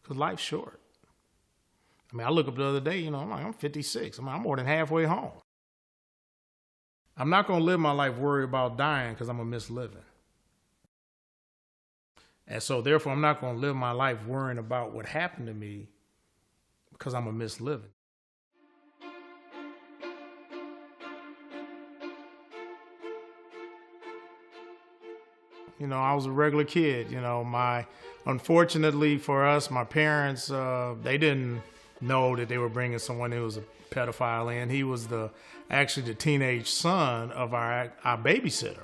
because life's short. I mean, I look up the other day, I'm like, I'm 56. I'm more than halfway home. I'm not going to live my life worried about dying because I'm going to miss living. And so therefore, I'm not going to live my life worrying about what happened to me because I'm going to miss living. I was a regular kid. Unfortunately for us, my parents, they didn't know that they were bringing someone who was a pedophile in. He was actually the teenage son of our babysitter.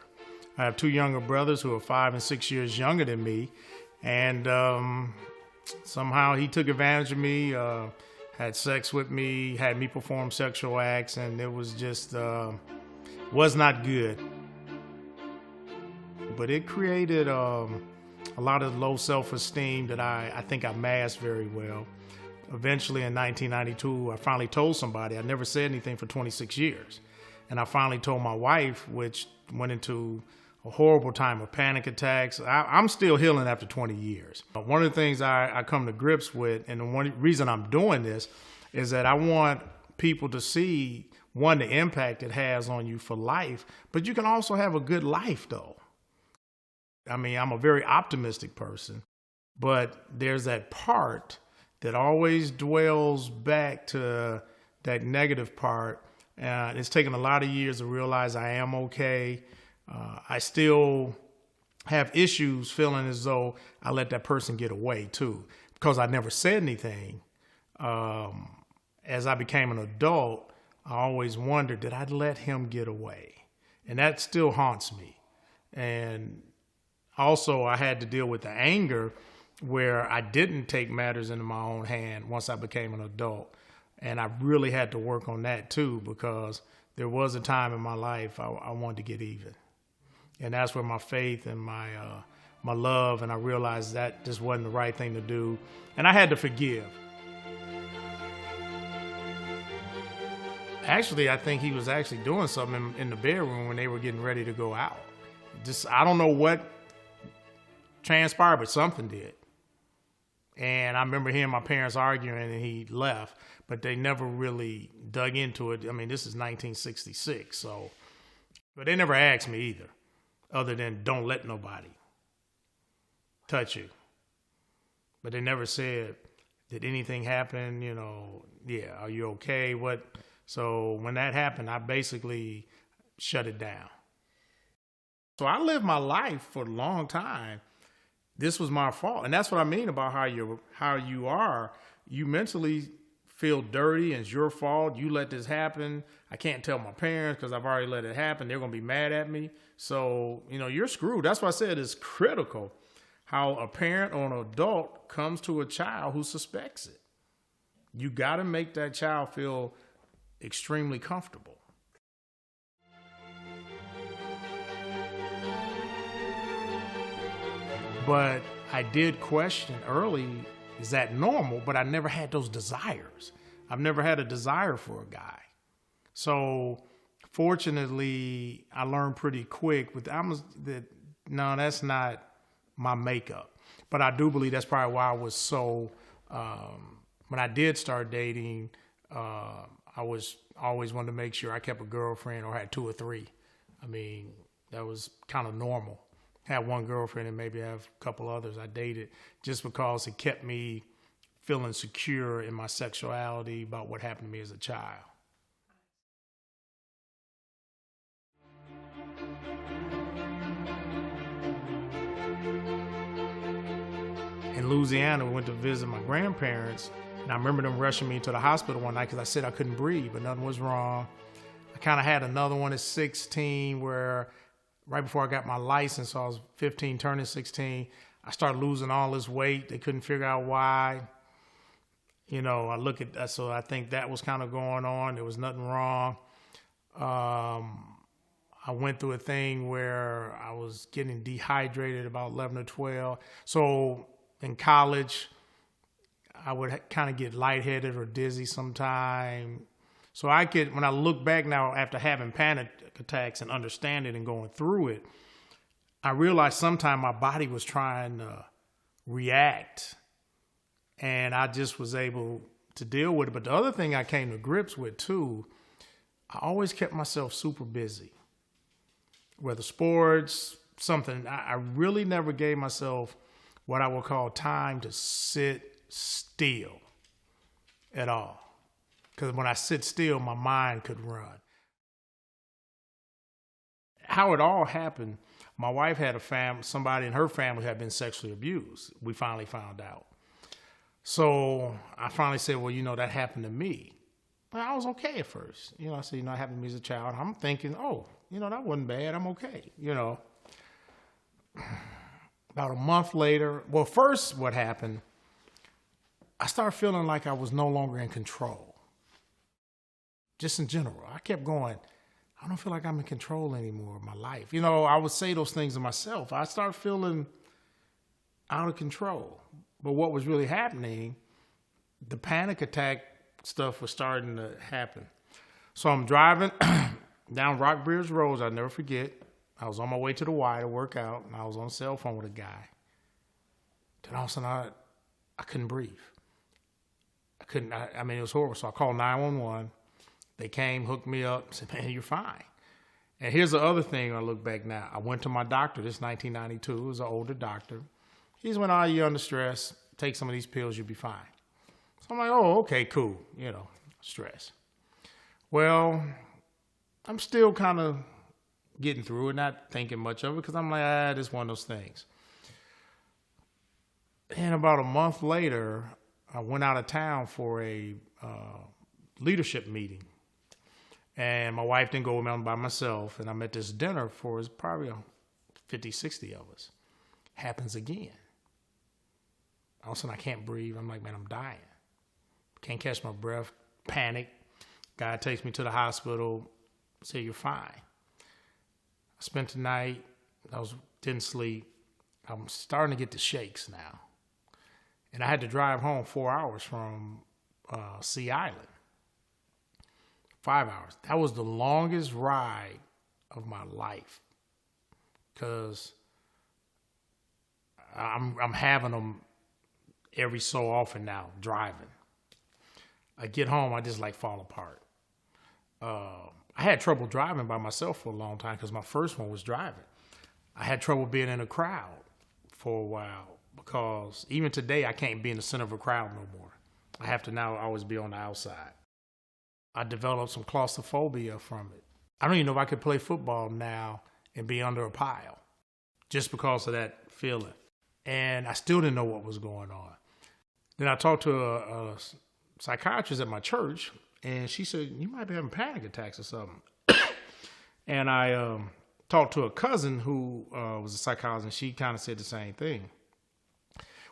I have two younger brothers who are 5 and 6 years younger than me. And somehow he took advantage of me, had sex with me, had me perform sexual acts, and it was just, was not good. But it created a lot of low self-esteem that I think I masked very well. Eventually in 1992, I finally told somebody. I never said anything for 26 years. And I finally told my wife, which went into a horrible time of panic attacks. I'm still healing after 20 years. But one of the things I come to grips with, and the one reason I'm doing this, is that I want people to see, one, the impact it has on you for life, but you can also have a good life, though. I mean, I'm a very optimistic person, but there's that part that always dwells back to that negative part. It's taken a lot of years to realize I am okay. I still have issues feeling as though I let that person get away too, because I never said anything. As I became an adult, I always wondered, did I let him get away? And that still haunts me. And also, I had to deal with the anger where I didn't take matters into my own hand once I became an adult. And I really had to work on that too, because there was a time in my life I wanted to get even. And that's where my faith and my love, and I realized that just wasn't the right thing to do. And I had to forgive. Actually, I think he was actually doing something in the bedroom when they were getting ready to go out. I don't know what transpired, but something did. And I remember hearing my parents arguing, and he left, but they never really dug into it. I mean, this is 1966, but they never asked me either, other than don't let nobody touch you. But they never said, did anything happen? Yeah, are you okay? What? So when that happened, I basically shut it down. So I lived my life for a long time. This was my fault. And that's what I mean about how you are. You mentally feel dirty and it's your fault. You let this happen. I can't tell my parents because I've already let it happen. They're going to be mad at me. So, you're screwed. That's why I said it's critical how a parent or an adult comes to a child who suspects it. You got to make that child feel extremely comfortable. But I did question early, is that normal? But I never had those desires. I've never had a desire for a guy. So fortunately, I learned pretty quick no, that's not my makeup. But I do believe that's probably why I was so, when I did start dating, I was always wanted to make sure I kept a girlfriend or had 2 or 3. I mean, that was kind of normal. Had one girlfriend and maybe have a couple others I dated, just because it kept me feeling secure in my sexuality about what happened to me as a child. In Louisiana, we went to visit my grandparents, and I remember them rushing me to the hospital one night because I said I couldn't breathe, but nothing was wrong. I kind of had another one at 16 where right before I got my license, so I was 15, turning 16, I started losing all this weight. They couldn't figure out why. I look at that, so I think that was kind of going on. There was nothing wrong. I went through a thing where I was getting dehydrated about 11 or 12. So in college, I would kind of get lightheaded or dizzy sometime. So when I look back now after having panic attacks and understanding and going through it, I realized sometimes my body was trying to react And I just was able to deal with it. But the other thing I came to grips with too, I always kept myself super busy. Whether sports, something, I really never gave myself what I would call time to sit still at all. Because when I sit still, my mind could run. How it all happened, my wife had somebody in her family had been sexually abused. We finally found out. So I finally said, well, that happened to me. But I was okay at first. I said, it happened to me as a child. I'm thinking, oh, that wasn't bad. I'm okay. About a month later, well, first what happened, I started feeling like I was no longer in control. Just in general. I kept going, I don't feel like I'm in control anymore of my life. I would say those things to myself. I started feeling out of control. But what was really happening, the panic attack stuff was starting to happen. So I'm driving down Rockbridge Road, I'll never forget. I was on my way to the Y to work out, and I was on the cell phone with a guy. Then all of a sudden, I couldn't breathe. I mean, it was horrible. So I called 911. They came, hooked me up, said, man, you're fine. And here's the other thing I look back now. I went to my doctor, this is 1992. It was an older doctor. He's went, oh, you're under stress. Take some of these pills, you'll be fine. So I'm like, oh, okay, cool. Stress. Well, I'm still kind of getting through it, not thinking much of it, because I'm like, this is one of those things. And about a month later, I went out of town for a leadership meeting. And my wife didn't go with me, I'm by myself. And I'm at this dinner for probably 50, 60 of us. Happens again. All of a sudden, I can't breathe. I'm like, man, I'm dying. Can't catch my breath. Panic. Guy takes me to the hospital. Say, you're fine. I spent the night. Didn't sleep. I'm starting to get the shakes now. And I had to drive home 4 hours from Sea Island. 5 hours. That was the longest ride of my life. Because I'm having them every so often now, driving. I get home, I just fall apart. I had trouble driving by myself for a long time because my first one was driving. I had trouble being in a crowd for a while because even today I can't be in the center of a crowd no more. I have to now always be on the outside. I developed some claustrophobia from it. I don't even know if I could play football now and be under a pile just because of that feeling. And I still didn't know what was going on. Then I talked to a psychiatrist at my church, and she said, you might be having panic attacks or something. And I talked to a cousin who was a psychologist, and she kind of said the same thing.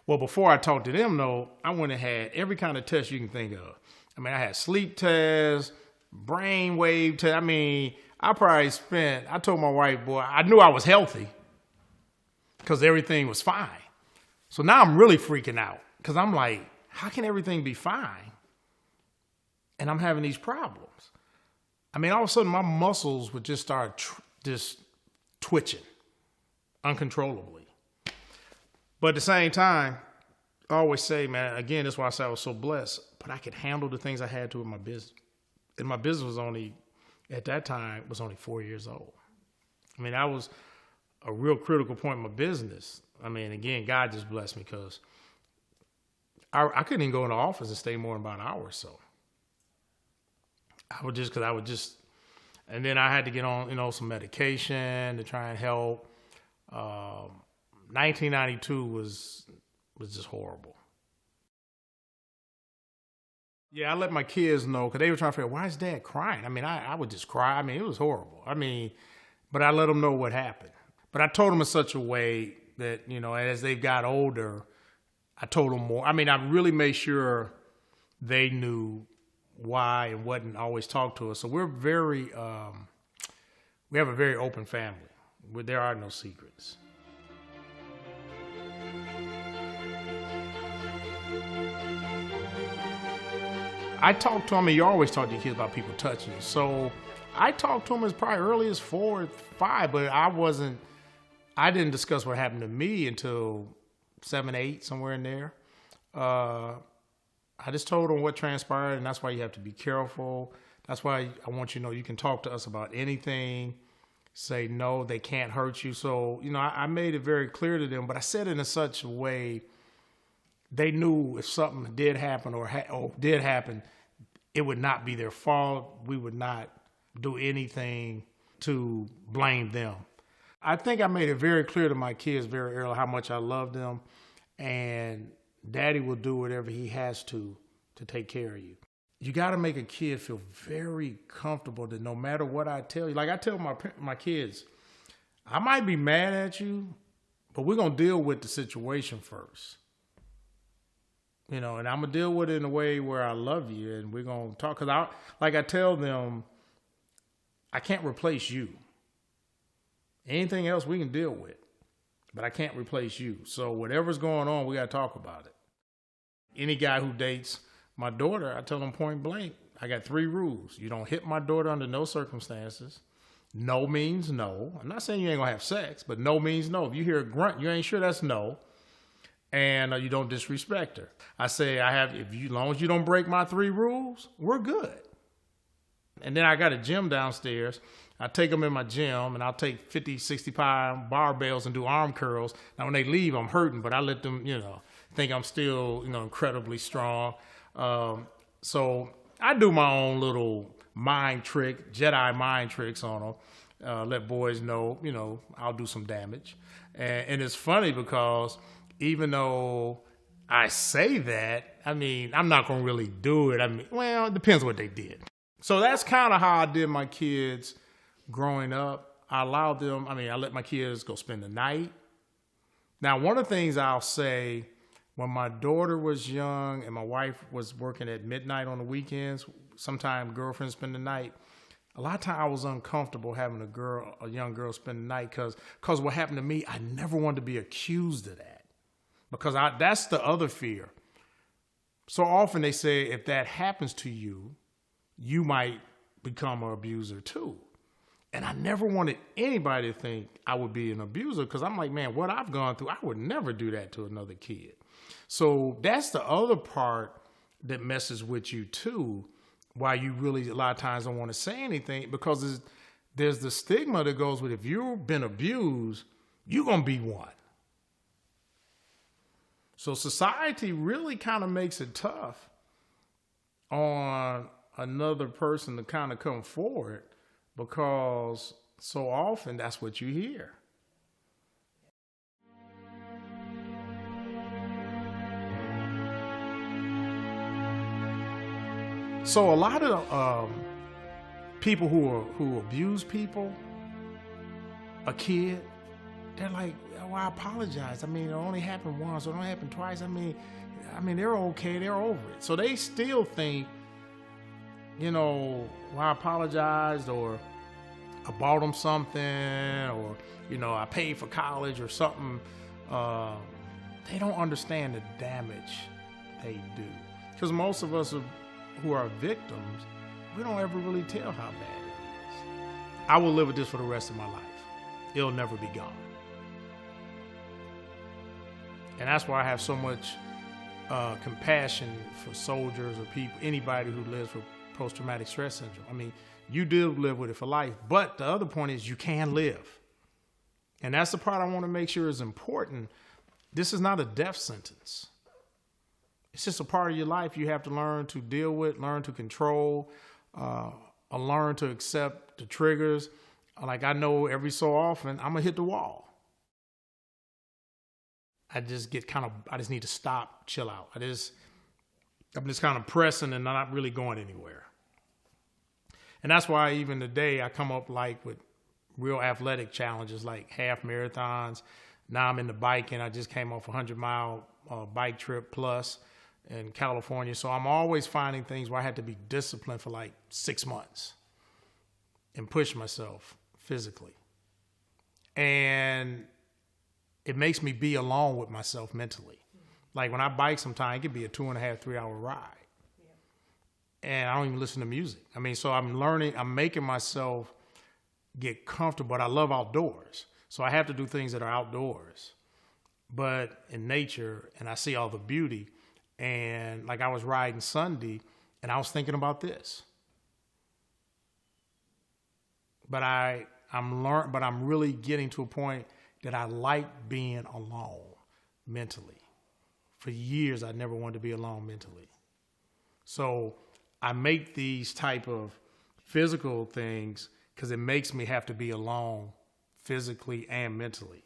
Well, before I talked to them, though, I went and had every kind of test you can think of. I mean, I had sleep tests, brain wave tests. I mean, I told my wife, boy, I knew I was healthy because everything was fine. So now I'm really freaking out because I'm like, how can everything be fine? And I'm having these problems. I mean, all of a sudden my muscles would just start just twitching uncontrollably. But at the same time, I always say, man, again, that's why I say I was so blessed, but I could handle the things I had to in my business. And my business was at that time, was only 4 years old. I mean, that was a real critical point in my business. I mean, again, God just blessed me because I couldn't even go in the office and stay more than about an hour or so. And then I had to get on, some medication to try and help. 1992 was just horrible. Yeah, I let my kids know because they were trying to figure out, why is Dad crying? I mean, I would just cry. I mean, it was horrible. I mean, but I let them know what happened. But I told them in such a way that, as they got older, I told them more. I mean, I really made sure they knew why and what, and always talk to us. So we're we have a very open family where there are no secrets. I talk to them, and you always talk to your kids about people touching you. So I talked to them as probably early as 4 or 5, but I didn't discuss what happened to me until 7, 8, somewhere in there. Uh, I just told them what transpired, and that's why you have to be careful. That's why I want you to know you can talk to us about anything. Say no, they can't hurt you. So, I made it very clear to them, but I said it in such a way they knew if something did happen or did happen, it would not be their fault. We would not do anything to blame them. I think I made it very clear to my kids very early how much I love them, and Daddy will do whatever he has to take care of you. You got to make a kid feel very comfortable that no matter what I tell you, like I tell my kids, I might be mad at you, but we're going to deal with the situation first. And I'm going to deal with it in a way where I love you, and we're going to talk. Because I tell them, I can't replace you. Anything else we can deal with, but I can't replace you. So whatever's going on, we got to talk about it. Any guy who dates my daughter, I tell them point blank, I got 3 rules. You don't hit my daughter under no circumstances. No means no. I'm not saying you ain't going to have sex, but no means no. If you hear a grunt, you ain't sure that's no. And you don't disrespect her. I say, as long as you don't break my 3 rules, we're good. And then I got a gym downstairs. I take them in my gym, and I'll take 50, 60 pound barbells and do arm curls. Now, when they leave, I'm hurting, but I let them, think I'm still, incredibly strong. So I do my own little mind trick, Jedi mind tricks on them. Let boys know, I'll do some damage. And it's funny because even though I say that, I'm not going to really do it. It depends what they did. So that's kind of how I did my kids growing up. I let my kids go spend the night. Now, one of the things I'll say, when my daughter was young and my wife was working at midnight on the weekends, sometimes girlfriends spend the night. A lot of times I was uncomfortable having a young girl spend the night because what happened to me, I never wanted to be accused of that. Because that's the other fear. So often they say if that happens to you, you might become an abuser too. And I never wanted anybody to think I would be an abuser because I'm like, man, what I've gone through, I would never do that to another kid. So that's the other part that messes with you too, why you really a lot of times don't want to say anything, because there's the stigma that goes with if you've been abused, you're going to be one. So society really kind of makes it tough on another person to kind of come forward because so often that's what you hear. So a lot of people who abuse people, a kid, they're like, oh, I apologize. It only happened once, or it only happened twice. They're okay, they're over it. So they still think, well, I apologized, or I bought them something, or, I paid for college or something. They don't understand the damage they do. Because most of us who are victims, we don't ever really tell how bad it is. I will live with this for the rest of my life. It'll never be gone. And that's why I have so much compassion for soldiers or people, anybody who lives with post-traumatic stress syndrome. You do live with it for life, but the other point is you can live. And that's the part I want to make sure is important. This is not a death sentence. It's just a part of your life you have to learn to deal with, learn to control, learn to accept the triggers. Like I know every so often I'm going to hit the wall. I just need to stop, chill out. I'm just kind of pressing and not really going anywhere. And that's why even today I come up with real athletic challenges like half marathons. Now I'm into biking. I just came off a 100-mile bike trip plus in California. So I'm always finding things where I had to be disciplined for 6 months and push myself physically. And it makes me be alone with myself mentally. Like when I bike sometimes, it could be a 2.5, 3 hour ride. Yeah. And I don't even listen to music. So I'm making myself get comfortable, but I love outdoors. So I have to do things that are outdoors. But in nature, and I see all the beauty, And like I was riding Sunday and I was thinking about this. But I'm really getting to a point that I like being alone mentally. For years, I never wanted to be alone mentally. So I make these type of physical things because it makes me have to be alone physically and mentally.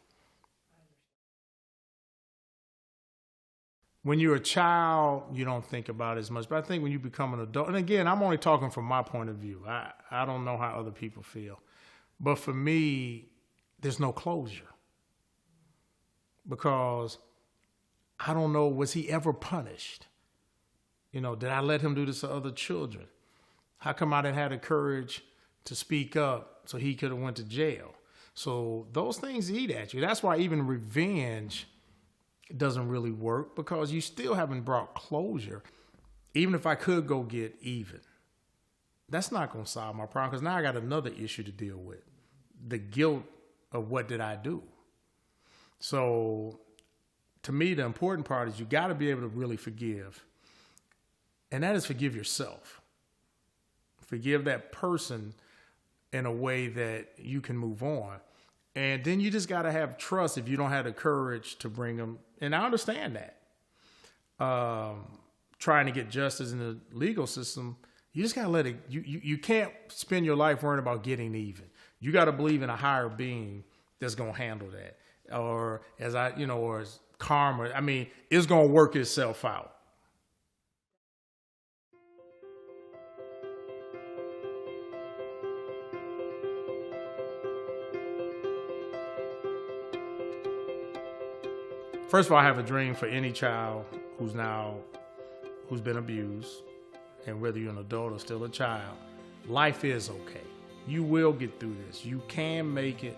When you're a child, you don't think about it as much. But I think when you become an adult, and again, I'm only talking from my point of view. I don't know how other people feel. But for me, there's no closure. Because I don't know, was he ever punished? You know, did I let him do this to other children? How come I didn't have the courage to speak up so he could have went to jail? So those things eat at you. That's why even revenge doesn't really work, because you still haven't brought closure. Even if I could go get even, that's not going to solve my problem, because now I got another issue to deal with. The guilt of what did I do? So to me, the important part is you got to be able to really forgive. And that is forgive yourself. Forgive that person in a way that you can move on. And then you just got to have trust if you don't have the courage to bring them. And I understand that. Trying to get justice in the legal system, you just got to let it, you can't spend your life worrying about getting even. You got to believe in a higher being that's going to handle that. Or or as karma. I mean, it's going to work itself out. First of all, I have a dream for any child who's been abused, and whether you're an adult or still a child, life is okay. You will get through this. You can make it,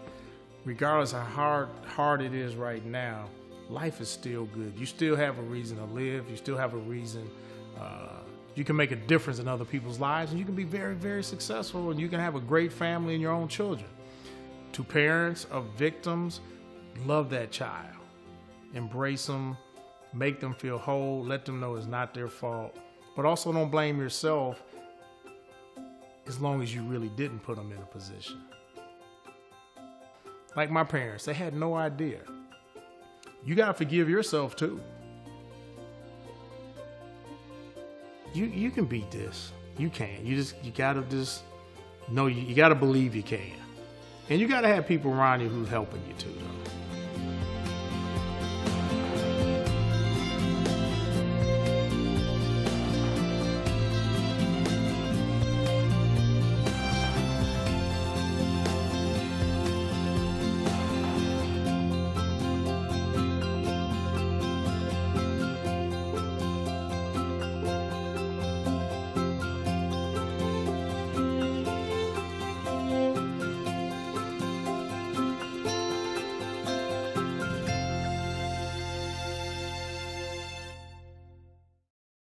regardless of how hard it is right now. Life is still good. You still have a reason to live. You still have a reason. You can make a difference in other people's lives, and you can be very, very successful, and you can have a great family and your own children. To parents of victims, love that child. Embrace them, make them feel whole, let them know it's not their fault. But also don't blame yourself as long as you really didn't put them in a position. Like my parents, they had no idea. You got to forgive yourself too. You can beat this. You can. You got to just know you got to believe you can. And you got to have people around you who's helping you too, though.